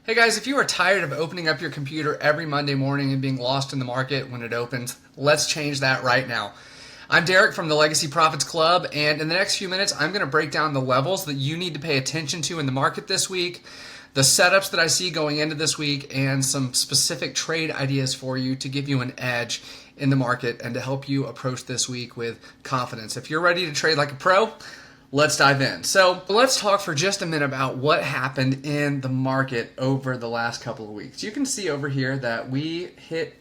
Hey guys, if you are tired of opening up your computer every Monday morning and being lost in the market when it opens, let's change that right now. I'm Derek from the Legacy Profits Club, and in the next few minutes, I'm going to break down the levels that you need to pay attention to in the market this week, the setups that I see going into this week, and some specific trade ideas for you to give you an edge in the market and to help you approach this week with confidence. If you're ready to trade like a pro, let's dive in. So let's talk for just a minute about what happened in the market over the last couple of weeks. You can see over here that we hit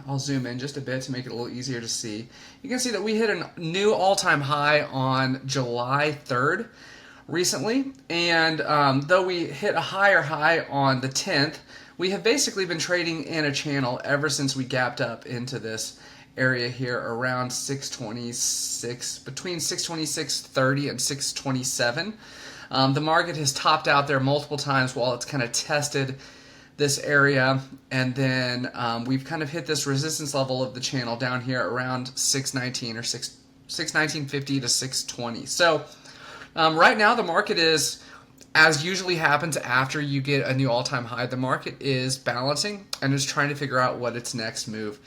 I'll zoom in just a bit to make it a little easier to see. You can see that we hit a new all-time high on July 3rd recently. And though we hit a higher high on the 10th, we have basically been trading in a channel ever since we gapped up into this area here around 626, between 626.30 and 627. The market has topped out there multiple times while it's kind of tested this area, and then we've kind of hit this resistance level of the channel down here around 619 or 619.50 to 620. So right now the market is, as usually happens after you get a new all-time high, the market is balancing and is trying to figure out what its next move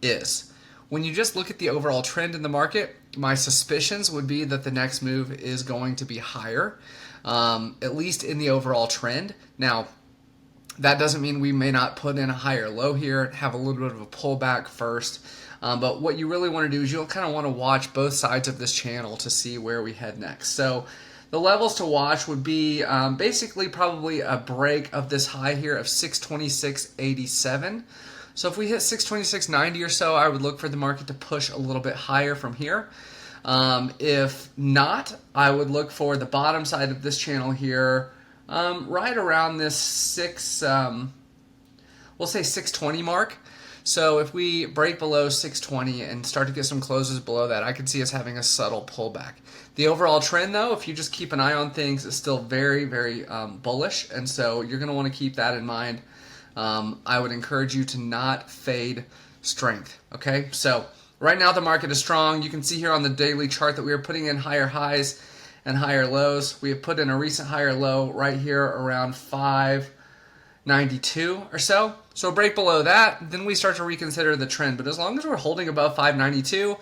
is. When you just look at the overall trend in the market, my suspicions would be that the next move is going to be higher, at least in the overall trend. Now, that doesn't mean we may not put in a higher low here, have a little bit of a pullback first. But what you really want to do is you'll kind of want to watch both sides of this channel to see where we head next. So the levels to watch would be basically probably a break of this high here of 626.87. So if we hit 626.90 or so, I would look for the market to push a little bit higher from here. If not, I would look for the bottom side of this channel here, right around this we'll say 620 mark. So if we break below 620 and start to get some closes below that, I could see us having a subtle pullback. The overall trend, though, if you just keep an eye on things, is still very, very bullish, and so you're going to want to keep that in mind. I would encourage you to not fade strength, okay? So right now the market is strong. You can see here on the daily chart that we are putting in higher highs and higher lows. We have put in a recent higher low right here around 592 or so. So break below that, then we start to reconsider the trend. But as long as we're holding above 592,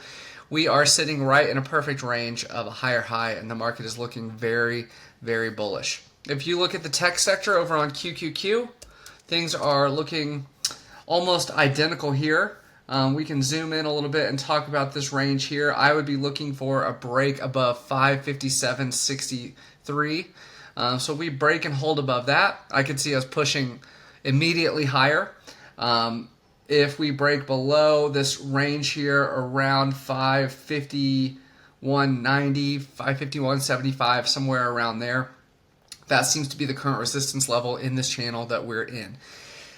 we are sitting right in a perfect range of a higher high, and the market is looking very, very bullish. If you look at the tech sector over on QQQ, things are looking almost identical here. We can zoom in a little bit and talk about this range here. I would be looking for a break above 557.63. So we break and hold above that, I could see us pushing immediately higher. If we break below this range here around 551.90, 551.75, somewhere around there, that seems to be the current resistance level in this channel that we're in.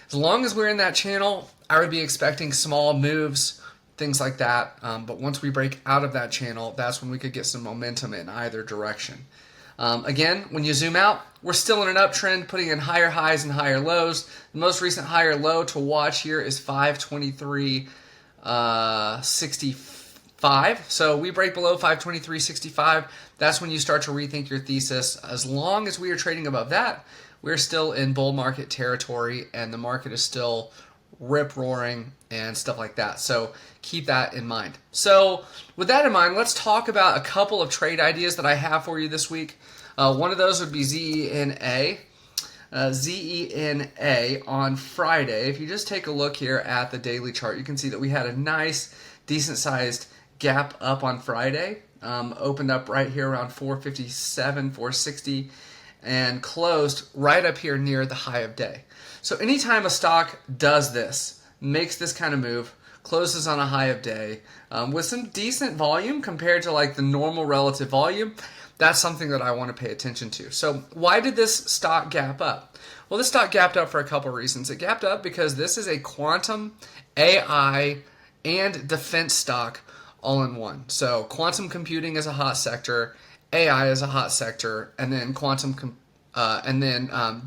As long as we're in that channel, I would be expecting small moves, things like that. But once we break out of that channel, that's when we could get some momentum in either direction. Again, when you zoom out, we're still in an uptrend, putting in higher highs and higher lows. The most recent higher low to watch here is 523.65. So we break below 523.65. That's when you start to rethink your thesis. As long as we are trading above that, we're still in bull market territory, and the market is still rip-roaring and stuff like that. So keep that in mind. So with that in mind, let's talk about a couple of trade ideas that I have for you this week. One of those would be ZENA. ZENA on Friday. If you just take a look here at the daily chart, you can see that we had a nice, decent-sized gap up on Friday. Opened up right here around 457, 460, and closed right up here near the high of day. So anytime a stock does this, makes this kind of move, closes on a high of day, with some decent volume compared to like the normal relative volume, that's something that I want to pay attention to. So why did this stock gap up? Well, this stock gapped up for a couple reasons. It gapped up because this is a quantum, AI, and defense stock all in one. So quantum computing is a hot sector, AI is a hot sector, and then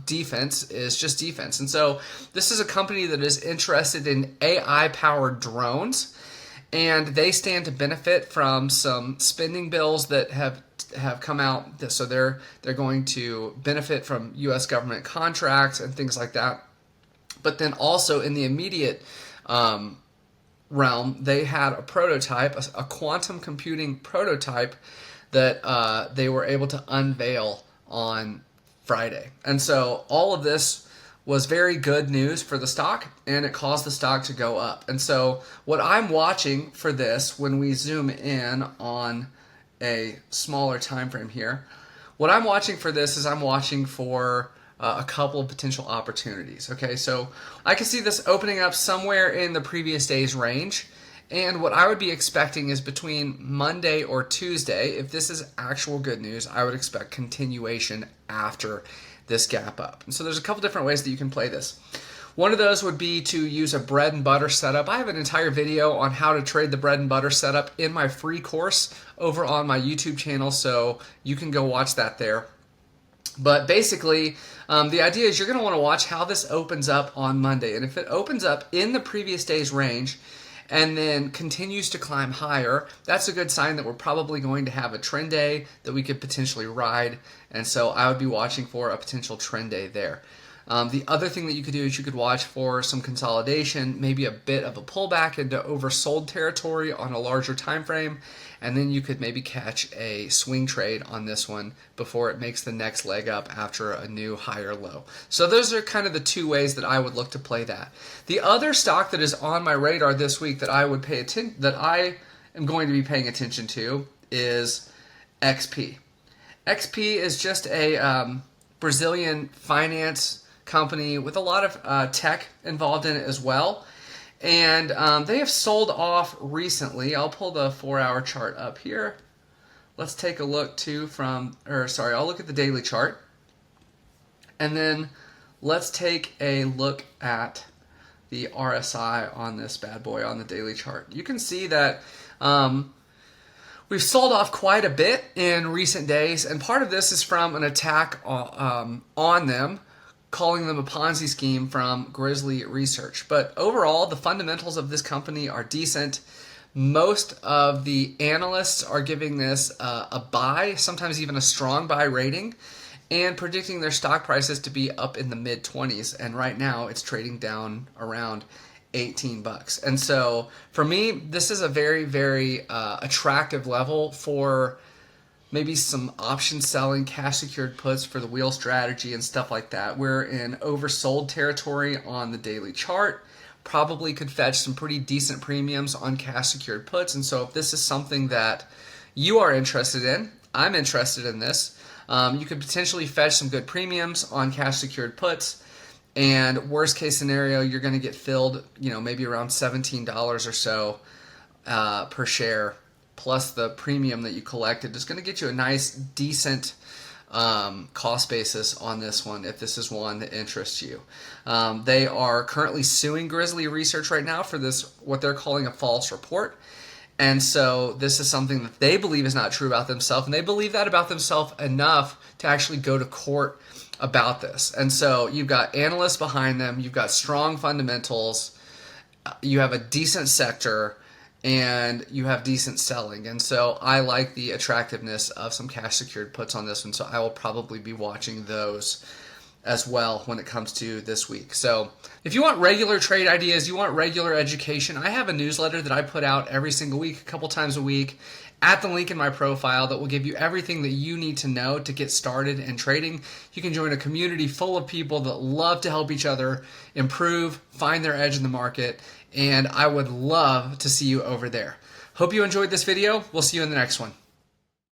defense is just defense. And so this is a company that is interested in AI-powered drones, and they stand to benefit from some spending bills that have have come out, so they're going to benefit from U.S. government contracts and things like that. But then also in the immediate realm, they had a prototype, a quantum computing prototype that they were able to unveil on Friday. And so all of this was very good news for the stock, and it caused the stock to go up. And so what I'm watching for this, when we zoom in on a smaller time frame here, what I'm watching for this is I'm watching for a couple of potential opportunities. Okay, so I can see this opening up somewhere in the previous day's range. And what I would be expecting is between Monday or Tuesday, if this is actual good news, I would expect continuation after this gap up. And so there's a couple different ways that you can play this. One of those would be to use a bread and butter setup. I have an entire video on how to trade the bread and butter setup in my free course over on my YouTube channel, so you can go watch that there. But basically, the idea is you're going to want to watch how this opens up on Monday. And if it opens up in the previous day's range and then continues to climb higher, that's a good sign that we're probably going to have a trend day that we could potentially ride. And so I would be watching for a potential trend day there. The other thing that you could do is you could watch for some consolidation, maybe a bit of a pullback into oversold territory on a larger time frame, and then you could maybe catch a swing trade on this one before it makes the next leg up after a new higher low. So those are kind of the two ways that I would look to play that. The other stock that is on my radar this week that I would that I am going to be paying attention to is XP. XP is just a Brazilian finance company with a lot of tech involved in it as well. And they have sold off recently. I'll pull the 4-hour chart up here. Let's take a look I'll look at the daily chart. And then let's take a look at the RSI on this bad boy on the daily chart. You can see that we've sold off quite a bit in recent days, and part of this is from an attack on them, calling them a Ponzi scheme from Grizzly Research. But overall, the fundamentals of this company are decent. Most of the analysts are giving this a buy, sometimes even a strong buy rating, and predicting their stock prices to be up in the mid-20s. And right now, it's trading down around $18. And so for me, this is a very, very attractive level for maybe some option selling, cash secured puts for the wheel strategy and stuff like that. We're in oversold territory on the daily chart. Probably could fetch some pretty decent premiums on cash secured puts. And so if this is something that you are interested in, I'm interested in this. You could potentially fetch some good premiums on cash secured puts. And worst case scenario, you're going to get filled, maybe around $17 or so per share, plus the premium that you collected is going to get you a nice, decent cost basis on this one if this is one that interests you. They are currently suing Grizzly Research right now for this, what they're calling a false report. And so this is something that they believe is not true about themselves, and they believe that about themselves enough to actually go to court about this. And so you've got analysts behind them, you've got strong fundamentals, you have a decent sector, and you have decent selling. And so I like the attractiveness of some cash secured puts on this one, so I will probably be watching those as well when it comes to this week. So if you want regular trade ideas, you want regular education, I have a newsletter that I put out every single week, a couple times a week, at the link in my profile that will give you everything that you need to know to get started in trading. You can join a community full of people that love to help each other improve, find their edge in the market, and I would love to see you over there. Hope you enjoyed this video. We'll see you in the next one.